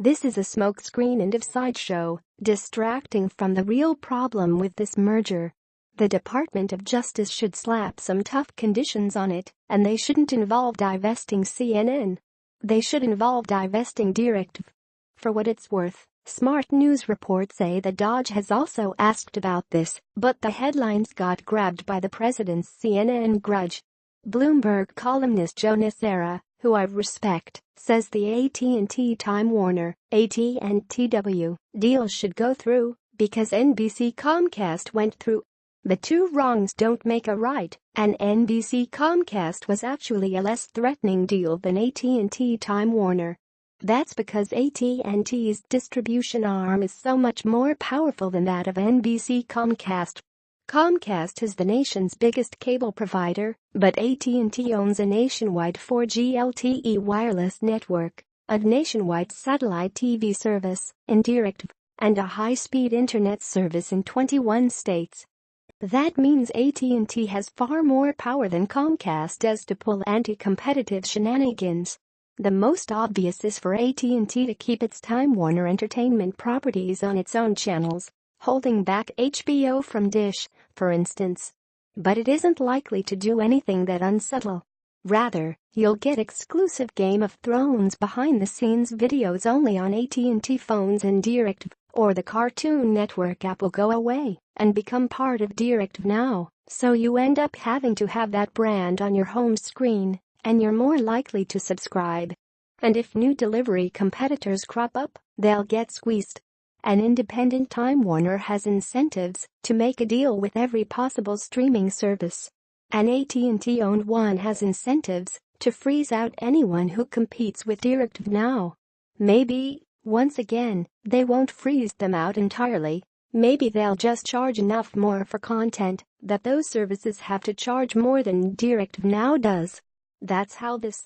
This is a smokescreen and a sideshow, distracting from the real problem with this merger. The Department of Justice should slap some tough conditions on it, and they shouldn't involve divesting CNN. They should involve divesting DirecTV. For what it's worth, smart news reports say that Dodge has also asked about this, but the headlines got grabbed by the president's CNN grudge. Bloomberg columnist Joe Nocera, who I respect, says the AT&T-Time Warner (AT&TW) deal should go through because NBC-Comcast went through. The two wrongs don't make a right, and NBC-Comcast was actually a less threatening deal than AT&T-Time Warner. That's because AT&T's distribution arm is so much more powerful than that of NBC-Comcast. Comcast is the nation's biggest cable provider, but AT&T owns a nationwide 4G LTE wireless network, a nationwide satellite TV service, and DirecTV, and a high-speed internet service in 21 states. That means AT&T has far more power than Comcast does to pull anti-competitive shenanigans. The most obvious is for AT&T to keep its Time Warner Entertainment properties on its own channels, holding back HBO from Dish, for instance. But it isn't likely to do anything that unsubtle. Rather, you'll get exclusive Game of Thrones behind-the-scenes videos only on AT&T phones and DirecTV, or the Cartoon Network app will go away and become part of DirecTV Now, so you end up having to have that brand on your home screen, and you're more likely to subscribe. And if new delivery competitors crop up, they'll get squeezed. An independent Time Warner has incentives to make a deal with every possible streaming service. An AT&T-owned one has incentives to freeze out anyone who competes with DirecTV Now. Maybe, once again, they won't freeze them out entirely. Maybe they'll just charge enough more for content that those services have to charge more than DirecTV Now does. That's how this